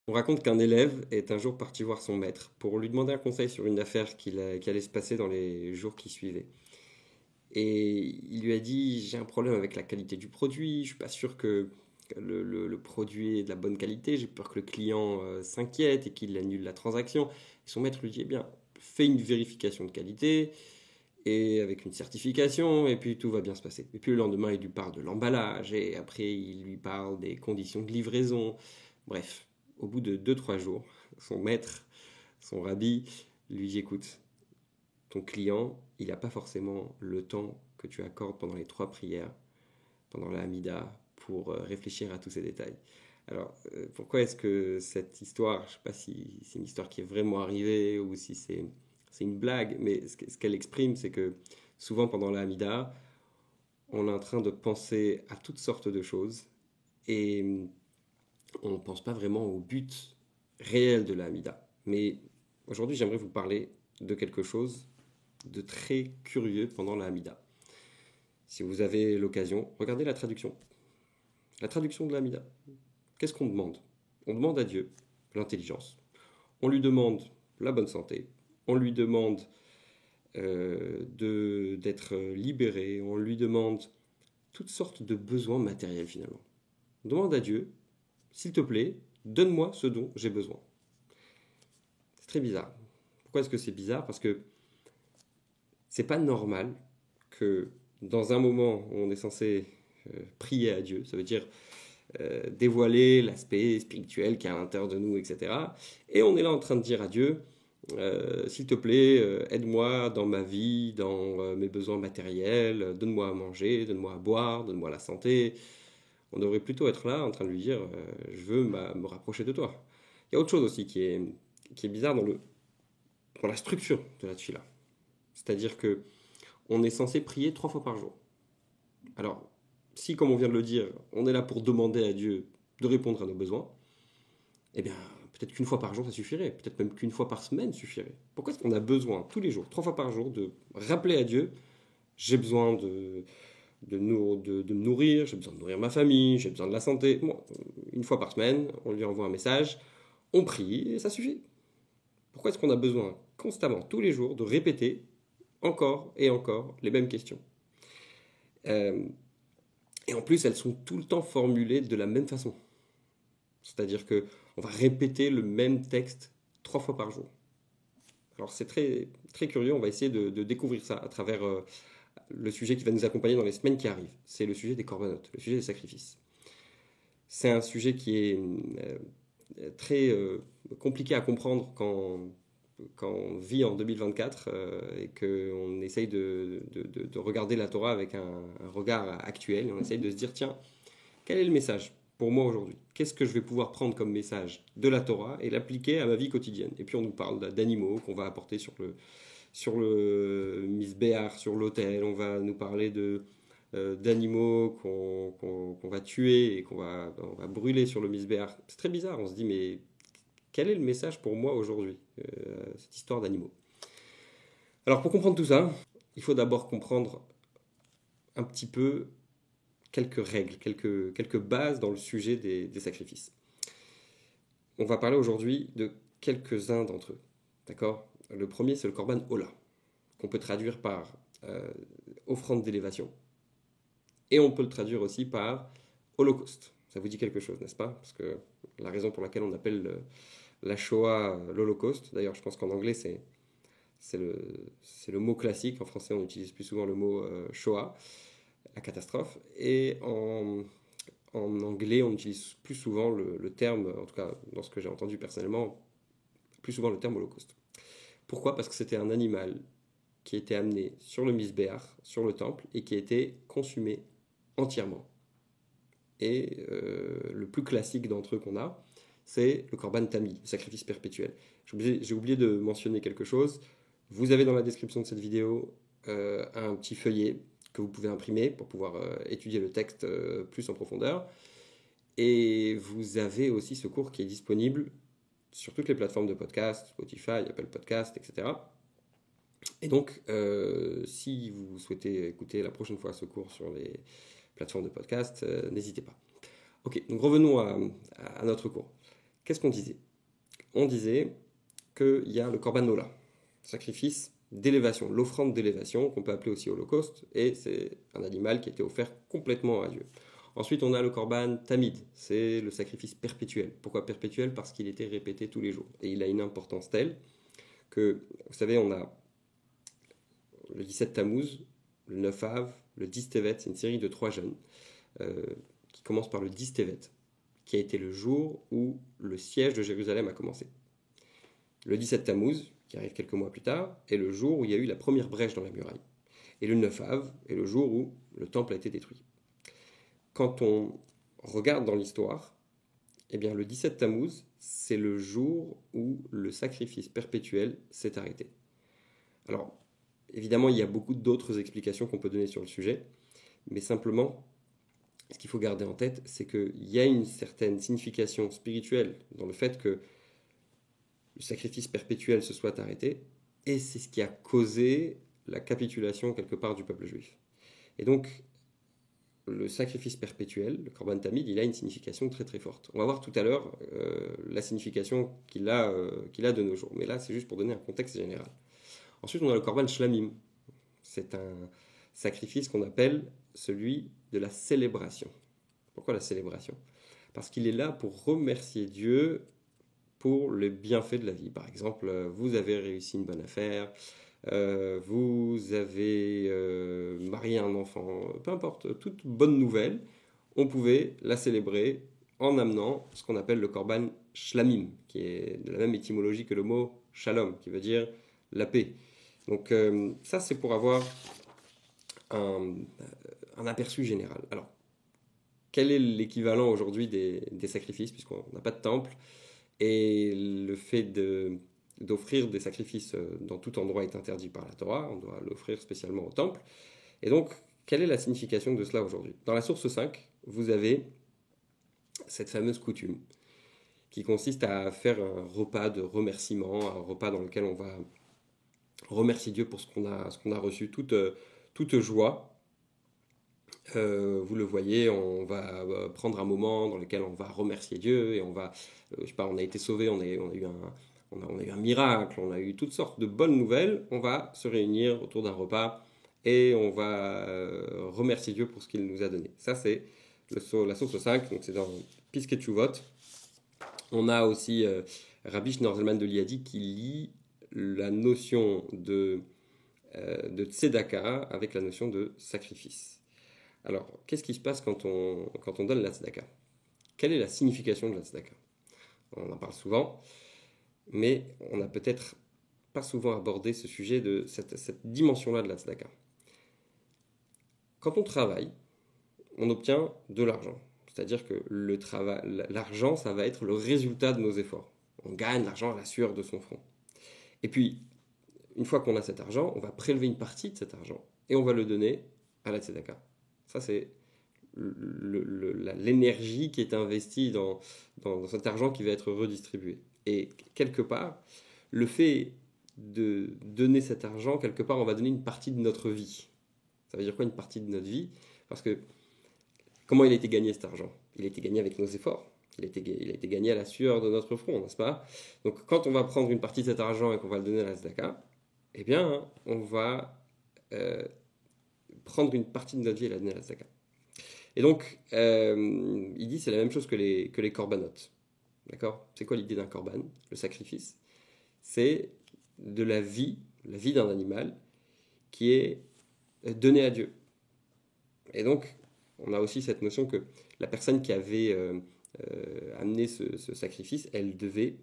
On raconte qu'un élève est un jour parti voir son maître pour lui demander un conseil sur une affaire qui allait se passer dans les jours qui suivaient. Et il lui a dit, j'ai un problème avec la qualité du produit, je suis pas sûr que le produit est de la bonne qualité, j'ai peur que le client s'inquiète et qu'il annule la transaction. Et son maître lui dit, eh bien, fais une vérification de qualité et avec une certification et puis tout va bien se passer. Et puis le lendemain, il lui parle de l'emballage et après, il lui parle des conditions de livraison. Bref, au bout de 2 3 jours, son maître, son rabbi, lui dit, écoute, ton client, il n'a pas forcément le temps que tu accordes pendant les 3 prières, pendant la Hamida, pour réfléchir à tous ces détails. Alors, pourquoi est-ce que cette histoire, je ne sais pas si c'est une histoire qui est vraiment arrivée ou si c'est une blague, mais ce qu'elle exprime, c'est que souvent pendant la Hamida, on est en train de penser à toutes sortes de choses et on ne pense pas vraiment au but réel de la Hamida. Mais aujourd'hui, j'aimerais vous parler de quelque chose de très curieux pendant la Hamida. Si vous avez l'occasion, regardez la traduction. La traduction de la Hamida. Qu'est-ce qu'on demande? On demande à Dieu l'intelligence. On lui demande la bonne santé. On lui demande d'être libéré. On lui demande toutes sortes de besoins matériels finalement. On demande à Dieu, s'il te plaît, donne-moi ce dont j'ai besoin. C'est très bizarre. Pourquoi est-ce que c'est bizarre? Parce que c'est pas normal que dans un moment où on est censé prier à Dieu, ça veut dire dévoiler l'aspect spirituel qui est à l'intérieur de nous, etc. Et on est là en train de dire à Dieu, s'il te plaît, aide-moi dans ma vie, dans mes besoins matériels, donne-moi à manger, donne-moi à boire, donne-moi la santé. On devrait plutôt être là en train de lui dire, je veux me rapprocher de toi. Il y a autre chose aussi qui est bizarre dans la structure de la tefila. C'est-à-dire que on est censé prier 3 fois par jour. Alors, si, comme on vient de le dire, on est là pour demander à Dieu de répondre à nos besoins, eh bien, peut-être qu'une fois par jour, ça suffirait. Peut-être même qu'une fois par semaine suffirait. Pourquoi est-ce qu'on a besoin, tous les jours, 3 fois par jour, de rappeler à Dieu, j'ai besoin de me nourrir, j'ai besoin de nourrir ma famille, j'ai besoin de la santé. Bon, une fois par semaine, on lui envoie un message, on prie et ça suffit. Pourquoi est-ce qu'on a besoin constamment, tous les jours, de répéter encore et encore les mêmes questions? Euh, Et en plus, elles sont tout le temps formulées de la même façon. C'est-à-dire que on va répéter le même texte 3 fois par jour. Alors c'est très, très curieux, on va essayer de découvrir ça à travers le sujet qui va nous accompagner dans les semaines qui arrivent. C'est le sujet des corbanotes, le sujet des sacrifices. C'est un sujet qui est très compliqué à comprendre quand on vit en 2024 et qu'on essaye de regarder la Torah avec un regard actuel. Et on essaye de se dire, tiens, quel est le message pour moi aujourd'hui? Qu'est-ce que je vais pouvoir prendre comme message de la Torah et l'appliquer à ma vie quotidienne? Et puis on nous parle d'animaux qu'on va apporter sur le misbéar, sur l'autel. On va nous parler d'animaux qu'on va tuer et on va brûler sur le misbéar. C'est très bizarre, on se dit, mais quel est le message pour moi aujourd'hui, cette histoire d'animaux? Alors pour comprendre tout ça, il faut d'abord comprendre un petit peu quelques règles, quelques bases dans le sujet des sacrifices. On va parler aujourd'hui de quelques-uns d'entre eux. D'accord? Le premier, c'est le korban ola, qu'on peut traduire par offrande d'élévation. Et on peut le traduire aussi par holocauste. Ça vous dit quelque chose, n'est-ce pas? Parce que la raison pour laquelle on appelle la Shoah l'holocauste, d'ailleurs je pense qu'en anglais c'est le mot classique, en français on utilise plus souvent le mot Shoah, la catastrophe, et en anglais on utilise plus souvent le terme, en tout cas dans ce que j'ai entendu personnellement, plus souvent le terme holocauste. Pourquoi? Parce que c'était un animal qui était amené sur le misbéach, sur le temple, et qui était consumé entièrement. Et le plus classique d'entre eux qu'on a, c'est le korban tami, le sacrifice perpétuel. J'ai oublié de mentionner quelque chose. Vous avez dans la description de cette vidéo un petit feuillet que vous pouvez imprimer pour pouvoir étudier le texte plus en profondeur. Et vous avez aussi ce cours qui est disponible sur toutes les plateformes de podcast, Spotify, Apple Podcast, etc. Et donc, si vous souhaitez écouter la prochaine fois ce cours sur les plateformes de podcast, n'hésitez pas. Ok, donc revenons à notre cours. qu'est-ce qu'on disait? On disait qu'il y a le korban ola, sacrifice d'élévation, l'offrande d'élévation, qu'on peut appeler aussi holocauste, et c'est un animal qui était offert complètement à Dieu. Ensuite, on a le korban tamid, c'est le sacrifice perpétuel. Pourquoi perpétuel? Parce qu'il était répété tous les jours. Et il a une importance telle que, vous savez, on a le 17 Tammuz, le 9 Av, le 10 Tevet, c'est une série de 3 jeûnes qui commence par le 10 Tevet, qui a été le jour où le siège de Jérusalem a commencé. Le 17 Tammuz, qui arrive quelques mois plus tard, est le jour où il y a eu la première brèche dans la muraille. Et le 9 Av est le jour où le temple a été détruit. Quand on regarde dans l'histoire, eh bien le 17 Tammuz, c'est le jour où le sacrifice perpétuel s'est arrêté. Alors, évidemment, il y a beaucoup d'autres explications qu'on peut donner sur le sujet, mais simplement, ce qu'il faut garder en tête, c'est qu'il y a une certaine signification spirituelle dans le fait que le sacrifice perpétuel se soit arrêté, et c'est ce qui a causé la capitulation quelque part du peuple juif. Et donc, le sacrifice perpétuel, le korban tamid, il a une signification très très forte. On va voir tout à l'heure la signification qu'il a de nos jours, mais là c'est juste pour donner un contexte général. Ensuite, on a le korban shlamim. C'est un sacrifice qu'on appelle celui de la célébration. Pourquoi la célébration? Parce qu'il est là pour remercier Dieu pour les bienfaits de la vie. Par exemple, vous avez réussi une bonne affaire, vous avez marié un enfant, peu importe, toute bonne nouvelle, on pouvait la célébrer en amenant ce qu'on appelle le korban shlamim, qui est de la même étymologie que le mot shalom, qui veut dire la paix. Donc ça, c'est pour avoir un aperçu général. Alors, quel est l'équivalent aujourd'hui des sacrifices, puisqu'on n'a pas de temple, et le fait d'offrir des sacrifices dans tout endroit est interdit par la Torah, on doit l'offrir spécialement au temple. Et donc, quelle est la signification de cela aujourd'hui? Dans la source 5, vous avez cette fameuse coutume qui consiste à faire un repas de remerciement, un repas dans lequel on va remercier Dieu pour ce qu'on a reçu, toute joie. Vous le voyez, on va prendre un moment dans lequel on va remercier Dieu et on va, je sais pas, on a été sauvé, on a eu un miracle, on a eu toutes sortes de bonnes nouvelles. On va se réunir autour d'un repas et on va remercier Dieu pour ce qu'il nous a donné. Ça, c'est la source 5, donc c'est dans Piskei Teshuvot. On a aussi Rabbi Shneur Zalman de Liadi qui lie la notion de tzedaka avec la notion de sacrifice. Alors, qu'est-ce qui se passe quand on donne la tzedaka? Quelle est la signification de la tzedaka? On en parle souvent, mais on n'a peut-être pas souvent abordé ce sujet de cette dimension-là de la tzedaka. Quand on travaille, on obtient de l'argent. C'est-à-dire que l'argent, ça va être le résultat de nos efforts. On gagne l'argent à la sueur de son front. Et puis, une fois qu'on a cet argent, on va prélever une partie de cet argent et on va le donner à la tzedaka. Ça, c'est l'énergie qui est investie dans cet argent qui va être redistribué. Et quelque part, le fait de donner cet argent, quelque part, on va donner une partie de notre vie. Ça veut dire quoi, une partie de notre vie? Parce que comment il a été gagné cet argent? Il a été gagné avec nos efforts. Il a été gagné à la sueur de notre front, n'est-ce pas? Donc quand on va prendre une partie de cet argent et qu'on va le donner à la tzedaka, eh bien, on va prendre une partie de notre vie et la donner à la tzedaka. Et donc, il dit c'est la même chose que les corbanotes. D'accord? C'est quoi l'idée d'un korban? Le sacrifice. C'est de la vie d'un animal qui est donnée à Dieu. Et donc, on a aussi cette notion que la personne qui avait amené ce sacrifice, elle devait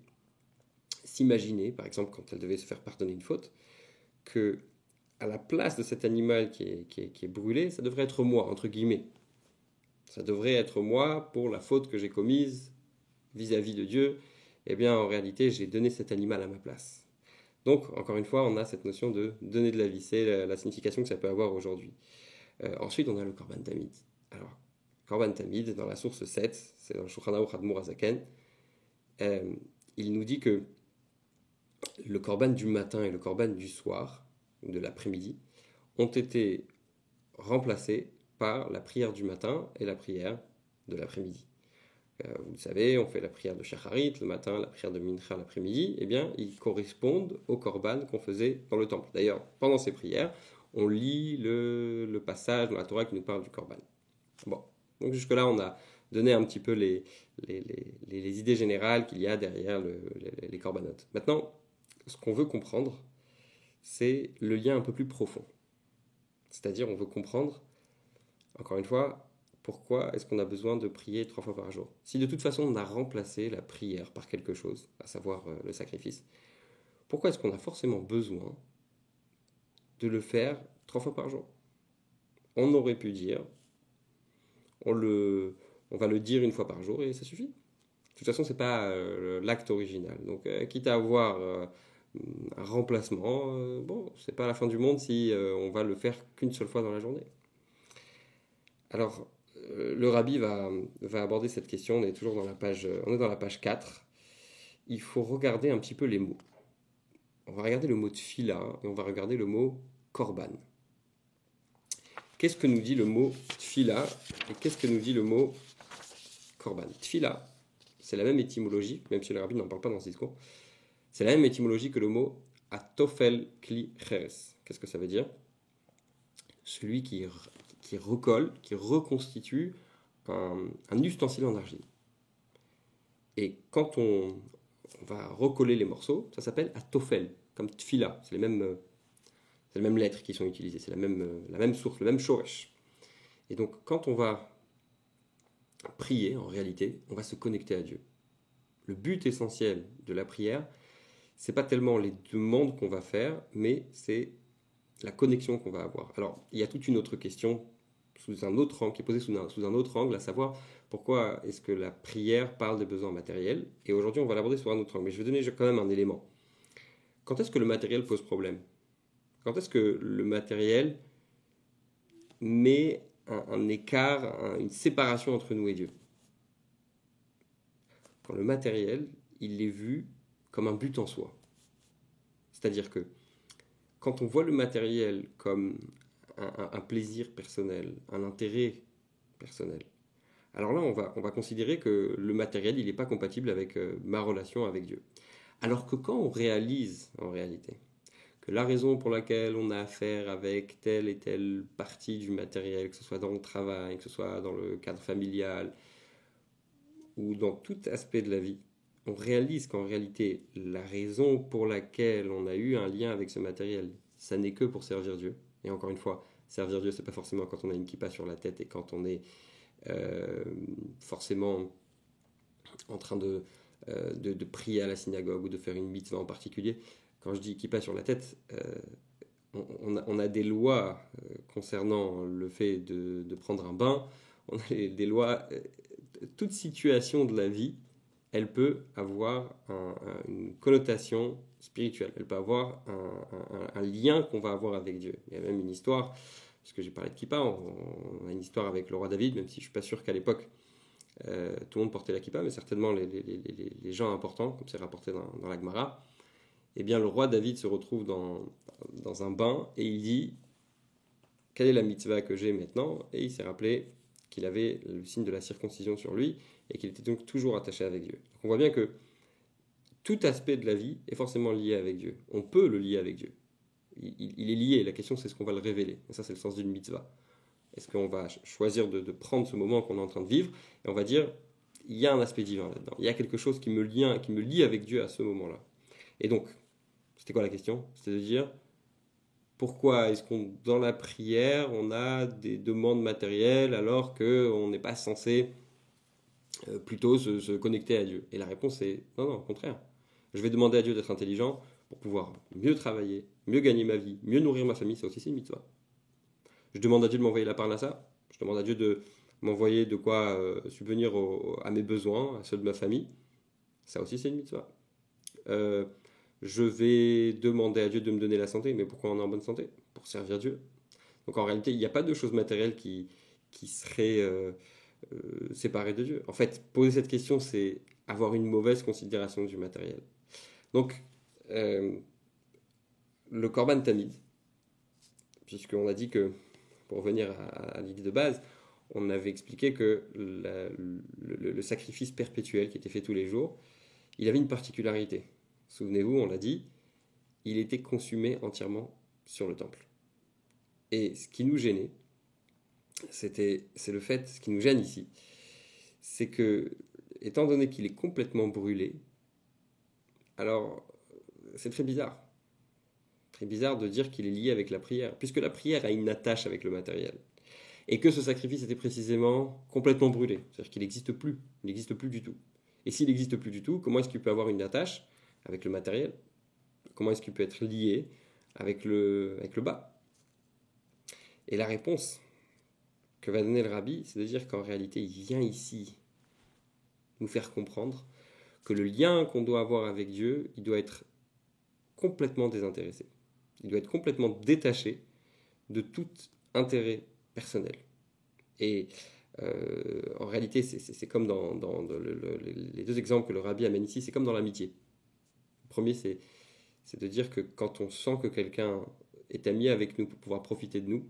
s'imaginer, par exemple, quand elle devait se faire pardonner une faute, que à la place de cet animal qui est brûlé, ça devrait être moi, entre guillemets. Ça devrait être moi pour la faute que j'ai commise vis-à-vis de Dieu. Eh bien, en réalité, j'ai donné cet animal à ma place. Donc, encore une fois, on a cette notion de donner de la vie. C'est la signification que ça peut avoir aujourd'hui. Ensuite, on a le korban tamid. Alors, korban tamid, dans la source 7, c'est dans le Shulchan Aruch Admor Hazaken, il nous dit que le korban du matin et le korban du soir, de l'après-midi, ont été remplacés par la prière du matin et la prière de l'après-midi. Vous le savez, on fait la prière de Shacharit le matin, la prière de Mincha l'après-midi, eh bien, ils correspondent au korban qu'on faisait dans le temple. D'ailleurs, pendant ces prières, on lit le passage dans la Torah qui nous parle du korban. Bon, donc jusque-là, on a donné un petit peu les idées générales qu'il y a derrière les corbanotes. Maintenant, ce qu'on veut comprendre, c'est le lien un peu plus profond. C'est-à-dire, on veut comprendre, encore une fois, pourquoi est-ce qu'on a besoin de prier 3 fois par jour? Si de toute façon on a remplacé la prière par quelque chose, à savoir le sacrifice, pourquoi est-ce qu'on a forcément besoin de le faire 3 fois par jour? On aurait pu dire, on va le dire 1 fois par jour et ça suffit. De toute façon, ce n'est pas l'acte original. Donc, quitte à avoir un remplacement, bon, c'est pas la fin du monde si on va le faire qu'une seule fois dans la journée. Alors, le rabbi va aborder cette question. On est toujours dans la page 4. Il faut regarder un petit peu les mots. On va regarder le mot tfila et on va regarder le mot korban. Qu'est-ce que nous dit le mot tfila et qu'est-ce que nous dit le mot korban? Tfila, c'est la même étymologie, même si le rabbi n'en parle pas dans ce discours. C'est la même étymologie que le mot atofel kli cheres. Qu'est-ce que ça veut dire? Celui qui recolle, qui reconstitue un ustensile en argile. Et quand on va recoller les morceaux, ça s'appelle atofel, comme tfila. C'est les mêmes lettres qui sont utilisées, c'est la même source, le même shoresh. Et donc, quand on va prier, en réalité, on va se connecter à Dieu. Le but essentiel de la prière, c'est pas tellement les demandes qu'on va faire, mais c'est la connexion qu'on va avoir. Alors, il y a toute une autre question sous un autre angle, qui est posée sous un autre angle, à savoir pourquoi est-ce que la prière parle des besoins matériels. Et aujourd'hui, on va l'aborder sous un autre angle. Mais je vais donner quand même un élément. Quand est-ce que le matériel pose problème? Quand est-ce que le matériel met un écart, une séparation entre nous et Dieu? Quand le matériel, il est vu comme un but en soi. C'est-à-dire que quand on voit le matériel comme un plaisir personnel, un intérêt personnel, alors là, on va considérer que le matériel, il n'est pas compatible avec ma relation avec Dieu. Alors que quand on réalise, en réalité, que la raison pour laquelle on a affaire avec telle et telle partie du matériel, que ce soit dans le travail, que ce soit dans le cadre familial, ou dans tout aspect de la vie, on réalise qu'en réalité, la raison pour laquelle on a eu un lien avec ce matériel, ça n'est que pour servir Dieu. Et encore une fois, servir Dieu, c'est pas forcément quand on a une kippa sur la tête et quand on est forcément en train de prier à la synagogue ou de faire une mitzvah en particulier. Quand je dis kippa sur la tête, on a des lois concernant le fait de prendre un bain, on a des lois, toute situation de la vie, elle peut avoir une connotation spirituelle, elle peut avoir un lien qu'on va avoir avec Dieu. Il y a même une histoire, puisque j'ai parlé de kippa, on a une histoire avec le roi David, même si je ne suis pas sûr qu'à l'époque tout le monde portait la kippa, mais certainement les gens importants, comme c'est rapporté dans la Gemara. Eh bien, le roi David se retrouve dans un bain et il dit quelle est la mitzvah que j'ai maintenant? Et il s'est rappelé qu'il avait le signe de la circoncision sur lui et qu'il était donc toujours attaché avec Dieu. Donc on voit bien que tout aspect de la vie est forcément lié avec Dieu. On peut le lier avec Dieu. Il est lié. La question, c'est est-ce qu'on va le révéler? Et ça, c'est le sens d'une mitzvah. Est-ce qu'on va choisir de prendre ce moment qu'on est en train de vivre et on va dire il y a un aspect divin là-dedans. Il y a quelque chose qui me lie avec Dieu à ce moment-là. Et donc, c'était quoi la question? C'était de dire pourquoi est-ce qu'on, dans la prière, on a des demandes matérielles alors qu'on n'est pas censé plutôt se connecter à Dieu? Et la réponse est non, au contraire. Je vais demander à Dieu d'être intelligent pour pouvoir mieux travailler, mieux gagner ma vie, mieux nourrir ma famille, c'est aussi une mitzvah. Je demande à Dieu de m'envoyer la parnassa, je demande à Dieu de m'envoyer de quoi subvenir à mes besoins, à ceux de ma famille, ça aussi c'est une mitzvah. Je vais demander à Dieu de me donner la santé, mais pourquoi on est en bonne santé? Pour servir Dieu. Donc en réalité, il n'y a pas de choses matérielles qui seraient séparées de Dieu. En fait, poser cette question, c'est avoir une mauvaise considération du matériel. Donc, le Korban Tamid, puisqu'on a dit que, pour revenir à l'idée de base, on avait expliqué que le sacrifice perpétuel qui était fait tous les jours, il avait une particularité. Souvenez-vous, on l'a dit, il était consumé entièrement sur le temple. Et ce qui nous gênait, c'est le fait, ce qui nous gêne ici, c'est que, étant donné qu'il est complètement brûlé, alors c'est très bizarre. Très bizarre de dire qu'il est lié avec la prière, puisque la prière a une attache avec le matériel. Et que ce sacrifice était précisément complètement brûlé. C'est-à-dire qu'il n'existe plus. Il n'existe plus du tout. Et s'il n'existe plus du tout, comment est-ce qu'il peut avoir une attache avec le matériel? Comment est-ce qu'il peut être lié avec le bas? Et la réponse que va donner le rabbi, c'est de dire qu'en réalité, il vient ici nous faire comprendre que le lien qu'on doit avoir avec Dieu, il doit être complètement désintéressé. Il doit être complètement détaché de tout intérêt personnel. Et en réalité, c'est comme dans les deux exemples que le rabbi amène ici, c'est comme dans l'amitié. Le premier, c'est de dire que quand on sent que quelqu'un est ami avec nous pour pouvoir profiter de nous,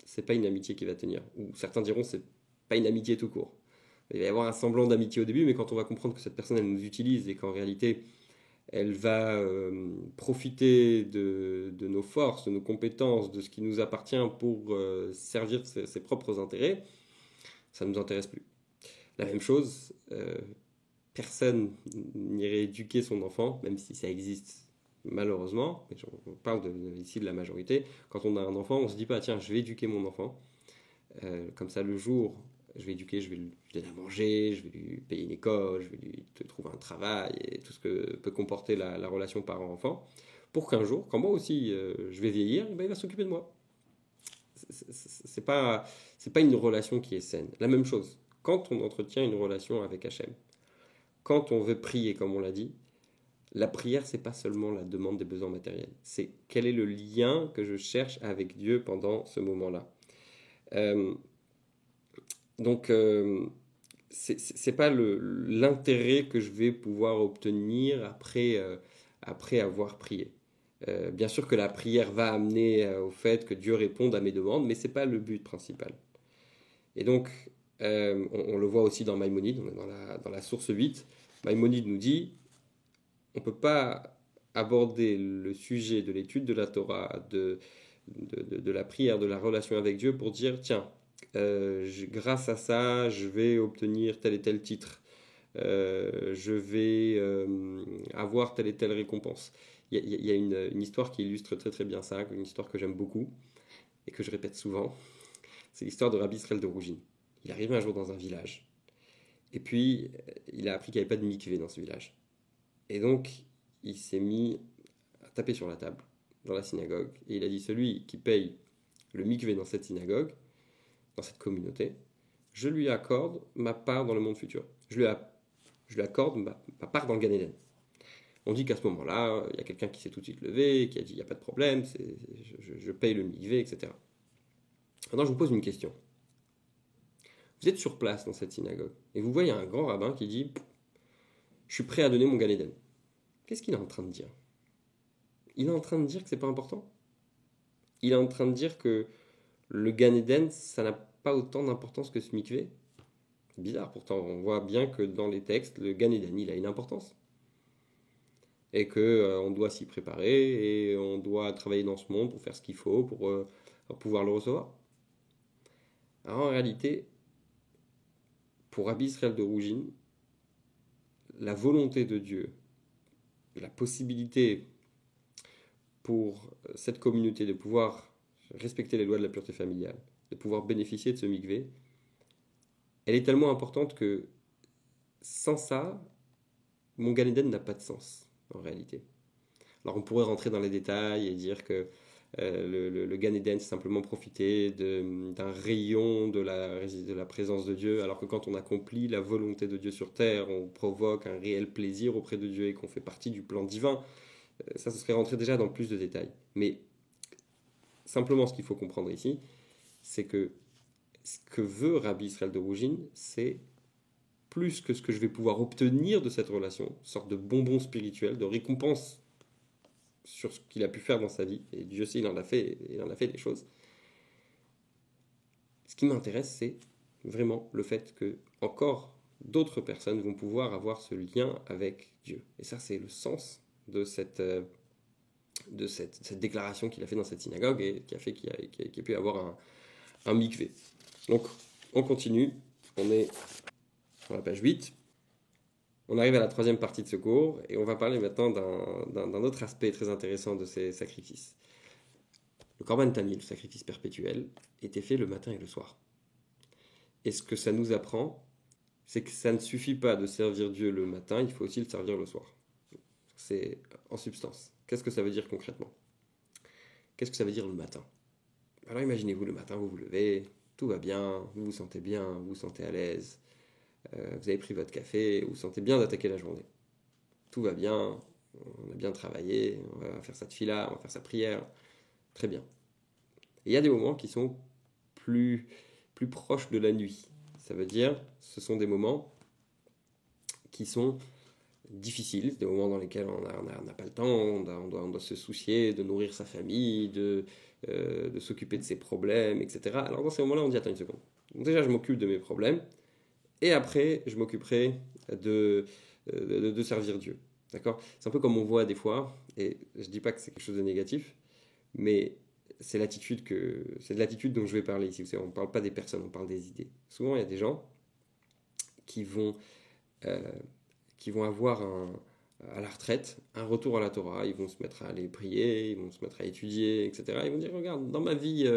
c'est pas une amitié qui va tenir. Ou certains diront c'est pas une amitié tout court. Il va y avoir un semblant d'amitié au début, mais quand on va comprendre que cette personne elle nous utilise et qu'en réalité elle va profiter de nos forces, de nos compétences, de ce qui nous appartient pour servir ses propres intérêts, ça ne nous intéresse plus. La même chose, personne n'irait éduquer son enfant, même si ça existe malheureusement, mais on parle ici de la majorité, quand on a un enfant, on ne se dit pas, tiens, je vais éduquer mon enfant, comme ça le jour, je vais éduquer, je vais lui donner à manger, je vais lui payer une école, je vais lui trouver un travail, et tout ce que peut comporter la relation parent-enfant, pour qu'un jour, quand moi aussi je vais vieillir, ben, il va s'occuper de moi. C'est pas une relation qui est saine. La même chose, quand on entretient une relation avec Hachem, quand on veut prier, comme on l'a dit, la prière, c'est pas seulement la demande des besoins matériels. C'est quel est le lien que je cherche avec Dieu pendant ce moment-là. Donc, c'est pas l'intérêt que je vais pouvoir obtenir après avoir prié. Bien sûr que la prière va amener au fait que Dieu réponde à mes demandes, mais c'est pas le but principal. Et donc, on le voit aussi dans Maïmonide, on est dans la source 8. Maïmonide nous dit on ne peut pas aborder le sujet de l'étude de la Torah, de la prière, de la relation avec Dieu pour dire, tiens, grâce à ça, je vais obtenir tel et tel titre, je vais avoir telle et telle récompense. Il y a une histoire qui illustre très très bien ça, une histoire que j'aime beaucoup et que je répète souvent. C'est l'histoire de Rabbi Israël de Rougine. Il est arrivé un jour dans un village et puis il a appris qu'il n'y avait pas de mikvé dans ce village. Et donc, il s'est mis à taper sur la table dans la synagogue. Et il a dit, celui qui paye le mikvé dans cette synagogue, dans cette communauté, je lui accorde ma part dans le monde futur. Je lui accorde ma part dans le Gan Eden. On dit qu'à ce moment-là, il y a quelqu'un qui s'est tout de suite levé, qui a dit, il n'y a pas de problème, je paye le mikvé, etc. Maintenant, je vous pose une question. Vous êtes sur place dans cette synagogue, et vous voyez un grand rabbin qui dit, je suis prêt à donner mon Gan Eden. Qu'est-ce qu'il est en train de dire? Il est en train de dire que c'est pas important. Il est en train de dire que le Gan Eden, ça n'a pas autant d'importance que ce mikvé. C'est bizarre, pourtant on voit bien que dans les textes, le Gan Eden, il a une importance. Et que on doit s'y préparer, et on doit travailler dans ce monde pour faire ce qu'il faut, pour pouvoir le recevoir. Alors en réalité, pour Rabbi Israël de Rougine, la volonté de Dieu, la possibilité pour cette communauté de pouvoir respecter les lois de la pureté familiale, de pouvoir bénéficier de ce mikvé, elle est tellement importante que sans ça, mon Gan Eden n'a pas de sens en réalité. Alors on pourrait rentrer dans les détails et dire que le Gan Eden, c'est simplement profiter d'un rayon de la présence de Dieu, alors que quand on accomplit la volonté de Dieu sur terre, on provoque un réel plaisir auprès de Dieu et qu'on fait partie du plan divin. Ça, ce serait rentrer déjà dans plus de détails. Mais simplement, ce qu'il faut comprendre ici, c'est que ce que veut Rabbi Israël de Rougine, c'est plus que ce que je vais pouvoir obtenir de cette relation, une sorte de bonbon spirituel, de récompense sur ce qu'il a pu faire dans sa vie, et Dieu sait, il en a fait des choses. Ce qui m'intéresse, c'est vraiment le fait que encore d'autres personnes vont pouvoir avoir ce lien avec Dieu. Et ça, c'est le sens de cette déclaration qu'il a fait dans cette synagogue et qui a fait qu'il a pu avoir un mikvé. Donc, on continue. On est sur la page 8. On arrive à la troisième partie de ce cours et on va parler maintenant d'un autre aspect très intéressant de ces sacrifices. Le Korban Tamid, le sacrifice perpétuel, était fait le matin et le soir. Et ce que ça nous apprend, c'est que ça ne suffit pas de servir Dieu le matin, il faut aussi le servir le soir. C'est en substance. Qu'est-ce que ça veut dire concrètement? Qu'est-ce que ça veut dire le matin? Alors imaginez-vous, le matin, vous vous levez, tout va bien, vous vous sentez bien, vous vous sentez à l'aise, vous avez pris votre café, vous vous sentez bien d'attaquer la journée. Tout va bien, on a bien travaillé, on va faire sa tefila, on va faire sa prière, très bien. Et il y a des moments qui sont plus proches de la nuit. Ça veut dire, ce sont des moments qui sont difficiles, des moments dans lesquels on n'a pas le temps, on doit se soucier de nourrir sa famille, de s'occuper de ses problèmes, etc. Alors dans ces moments-là, on dit attends une seconde. Donc déjà, je m'occupe de mes problèmes, et après, je m'occuperai de servir Dieu. D'accord? C'est un peu comme on voit des fois, et je ne dis pas que c'est quelque chose de négatif, mais c'est de l'attitude dont je vais parler ici. On ne parle pas des personnes, on parle des idées. Souvent, il y a des gens qui vont avoir à la retraite un retour à la Torah. Ils vont se mettre à aller prier, ils vont se mettre à étudier, etc. Ils vont dire, regarde, dans ma vie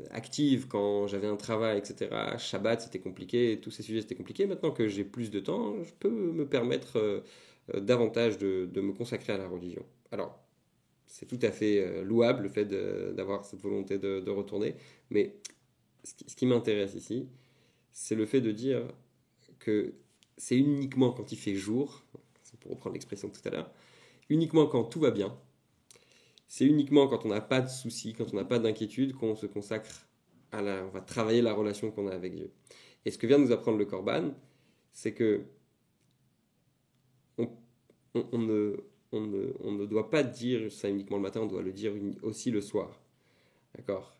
active, quand j'avais un travail, etc., Shabbat, c'était compliqué, tous ces sujets, c'était compliqué. Maintenant que j'ai plus de temps, je peux me permettre davantage de me consacrer à la religion. Alors, c'est tout à fait louable le fait d'avoir cette volonté de retourner, mais ce qui m'intéresse ici, c'est le fait de dire que c'est uniquement quand il fait jour, pour reprendre l'expression tout à l'heure, uniquement quand tout va bien, c'est uniquement quand on n'a pas de soucis, quand on n'a pas d'inquiétude, qu'on se consacre on va travailler la relation qu'on a avec Dieu. Et ce que vient de nous apprendre le Korban, c'est que on ne doit pas dire ça uniquement le matin, on doit le dire aussi le soir. D'accord?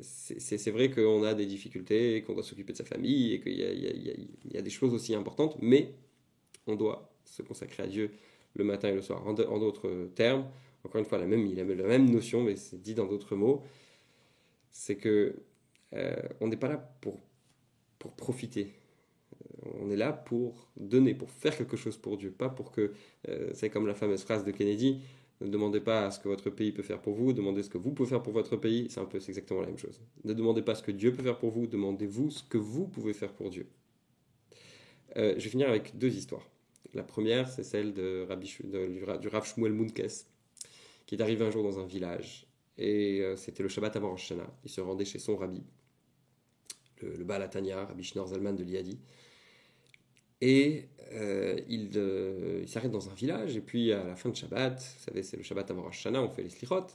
C'est vrai qu'on a des difficultés, qu'on doit s'occuper de sa famille, et qu'il y a des choses aussi importantes, mais on doit se consacrer à Dieu le matin et le soir. En d'autres termes, encore une fois, il a la même notion, mais c'est dit dans d'autres mots, c'est que on n'est pas là pour profiter. On est là pour donner, pour faire quelque chose pour Dieu, pas pour que, c'est comme la fameuse phrase de Kennedy, ne demandez pas ce que votre pays peut faire pour vous, demandez ce que vous pouvez faire pour votre pays, c'est exactement la même chose. Ne demandez pas ce que Dieu peut faire pour vous, demandez-vous ce que vous pouvez faire pour Dieu. Je vais finir avec deux histoires. La première, c'est celle du Rav Shmuel Munkes, qui est arrivé un jour dans un village, et c'était le Shabbat avant Rosh Hashanah. Il se rendait chez son rabbi, le Baal HaTanya, Rabbi Shneur Zalman de Liadi, et il s'arrête dans un village, et puis à la fin de Shabbat, vous savez, c'est le Shabbat avant Rosh Hashanah, on fait les slichot,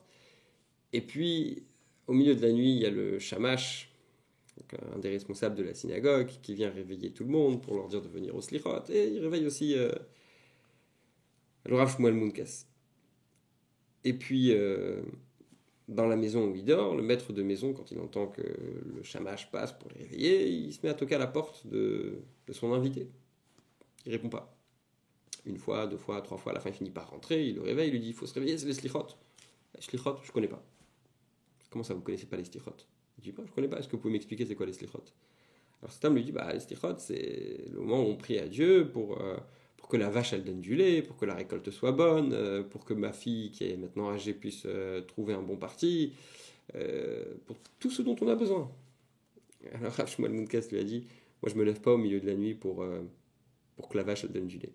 et puis au milieu de la nuit, il y a le shamash, donc un des responsables de la synagogue, qui vient réveiller tout le monde pour leur dire de venir au slichot, et il réveille aussi le Rav Shmuel Munkes. Et puis, dans la maison où il dort, le maître de maison, quand il entend que le shamash passe pour les réveiller, il se met à toquer à la porte de son invité. Il répond pas. Une fois, deux fois, trois fois, à la fin il finit par rentrer, il le réveille, il lui dit il faut se réveiller, c'est les slichot. Les slichot, je connais pas. Comment ça, vous connaissez pas les slichot? Il dit je connais pas, est-ce que vous pouvez m'expliquer c'est quoi les slichot? Alors cet homme lui dit les slichot, c'est le moment où on prie à Dieu pour que la vache elle donne du lait, pour que la récolte soit bonne, pour que ma fille qui est maintenant âgée puisse trouver un bon parti, pour tout ce dont on a besoin. Alors Rav Shmuel Munkes lui a dit moi je me lève pas au milieu de la nuit pour que la vache elle donne du lait.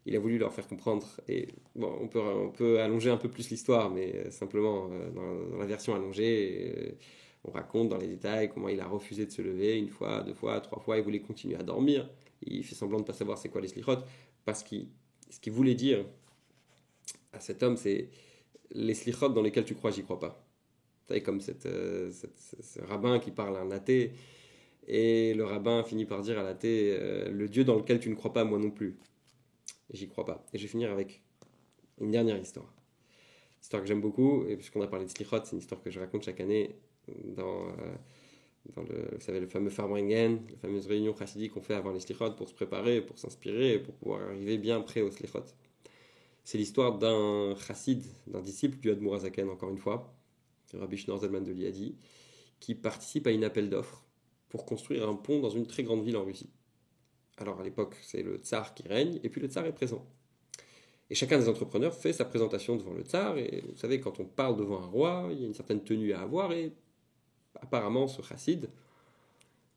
Il a voulu leur faire comprendre, et bon, on peut allonger un peu plus l'histoire, mais simplement dans la version allongée, on raconte dans les détails comment il a refusé de se lever une fois, deux fois, trois fois, il voulait continuer à dormir, il fait semblant de ne pas savoir c'est quoi les slichot, parce que ce qu'il voulait dire à cet homme, c'est les slichot dans lesquels tu crois, j'y crois pas. Vous savez, comme ce rabbin qui parle à un athée, et le rabbin finit par dire à l'athée, le Dieu dans lequel tu ne crois pas, moi non plus. Et j'y crois pas. Et je vais finir avec une dernière histoire. Une histoire que j'aime beaucoup, et puisqu'on a parlé de slichot, c'est une histoire que je raconte chaque année dans Vous savez, le fameux Farbrengen, la fameuse réunion chassidique qu'on fait avant les slichot pour se préparer, pour s'inspirer, pour pouvoir arriver bien prêt aux slichot. C'est l'histoire d'un chassid, d'un disciple du Admour HaZaken, encore une fois, Rabbi Shneur Zalman de Liadi, qui participe à une appel d'offres pour construire un pont dans une très grande ville en Russie. Alors à l'époque, c'est le tsar qui règne, et puis le tsar est présent. Et chacun des entrepreneurs fait sa présentation devant le tsar, et vous savez, quand on parle devant un roi, il y a une certaine tenue à avoir, et apparemment ce chassid,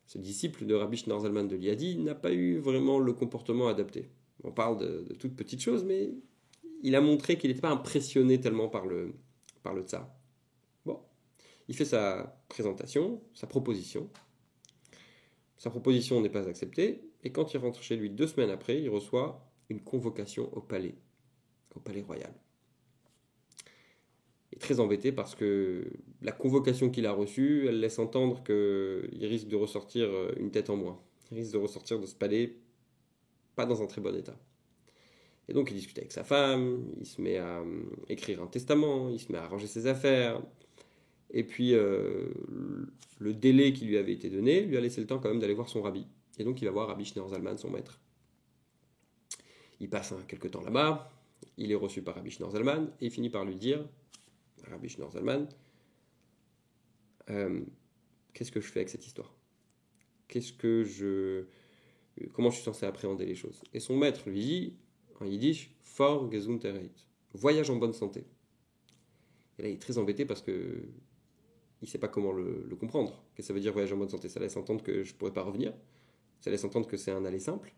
ce disciple de Rabbi Shneur Zalman de Liadi, n'a pas eu vraiment le comportement adapté. On parle de toutes petites choses, mais il a montré qu'il n'était pas impressionné tellement par le tsar. Bon, il fait sa présentation, sa proposition. Sa proposition n'est pas acceptée, et quand il rentre chez lui 2 semaines après, il reçoit une convocation au palais royal. Il est très embêté parce que la convocation qu'il a reçue, elle laisse entendre qu'il risque de ressortir une tête en moins. Il risque de ressortir de ce palais pas dans un très bon état. Et donc il discute avec sa femme, il se met à écrire un testament, il se met à ranger ses affaires. Et puis le délai qui lui avait été donné lui a laissé le temps quand même d'aller voir son rabbi. Et donc il va voir Rabbi Shneur Zalman, son maître. Il passe quelques temps là-bas, il est reçu par Rabbi Shneur Zalman, et il finit par lui dire, Rabbi Shneur Zalman, qu'est-ce que je fais avec cette histoire? Comment je suis censé appréhender les choses? Et son maître lui dit, en yiddish, for gesundheit, voyage en bonne santé. Et là il est très embêté parce que il ne sait pas comment le comprendre. Qu'est-ce que ça veut dire voyage en bonne santé? Ça laisse entendre que je ne pourrais pas revenir. Ça laisse entendre que c'est un aller simple.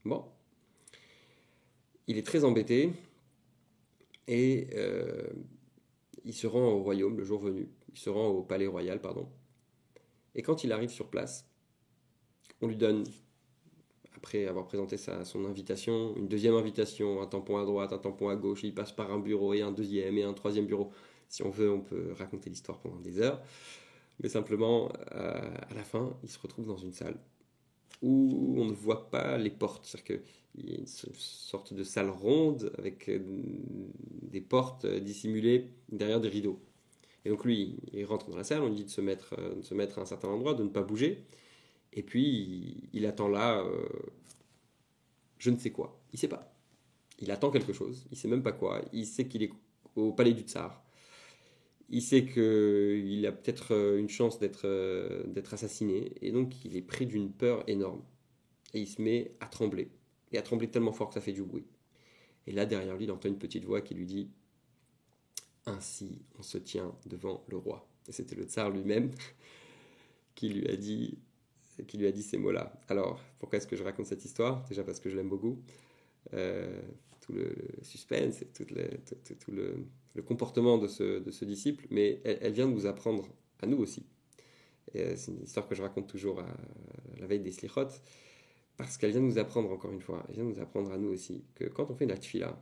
Bon. Il est très embêté et il se rend au royaume le jour venu. Il se rend au palais royal, pardon. Et quand il arrive sur place, on lui donne, après avoir présenté son invitation, une deuxième invitation, un tampon à droite, un tampon à gauche. Il passe par un bureau et un deuxième et un troisième bureau. Si on veut, on peut raconter l'histoire pendant des heures. Mais simplement, à la fin, il se retrouve dans une salle où on ne voit pas les portes. C'est-à-dire qu'il y a une sorte de salle ronde avec des portes dissimulées derrière des rideaux. Et donc lui, il rentre dans la salle, on lui dit de se mettre à un certain endroit, de ne pas bouger. Et puis, il attend là, je ne sais quoi. Il ne sait pas. Il attend quelque chose, il ne sait même pas quoi. Il sait qu'il est au palais du tsar. Il sait qu'il a peut-être une chance d'être assassiné, et donc il est pris d'une peur énorme. Et il se met à trembler, et à trembler tellement fort que ça fait du bruit. Et là, derrière lui, il entend une petite voix qui lui dit « Ainsi, on se tient devant le roi ». Et c'était le tsar lui-même qui lui a dit ces mots-là. Alors, pourquoi est-ce que je raconte cette histoire? Déjà parce que je l'aime beaucoup. Tout le suspense et tout le comportement de ce disciple, mais elle vient de nous apprendre à nous aussi. Et c'est une histoire que je raconte toujours à la veille des slichot, parce qu'elle vient de nous apprendre, encore une fois, elle vient de nous apprendre à nous aussi, que quand on fait la tefila,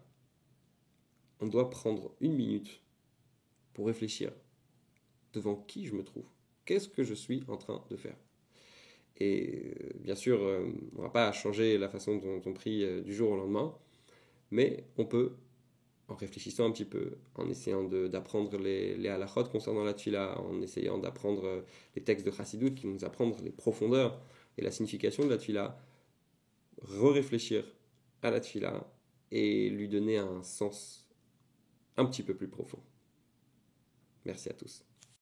on doit prendre 1 minute pour réfléchir devant qui je me trouve, qu'est-ce que je suis en train de faire. Et bien sûr, on ne va pas changer la façon dont on prie du jour au lendemain, mais on peut, en réfléchissant un petit peu, en essayant d'apprendre les halachot concernant la tefila, en essayant d'apprendre les textes de Chassidut qui vont nous apprendre les profondeurs et la signification de la tefila, réfléchir à la tefila et lui donner un sens un petit peu plus profond. Merci à tous.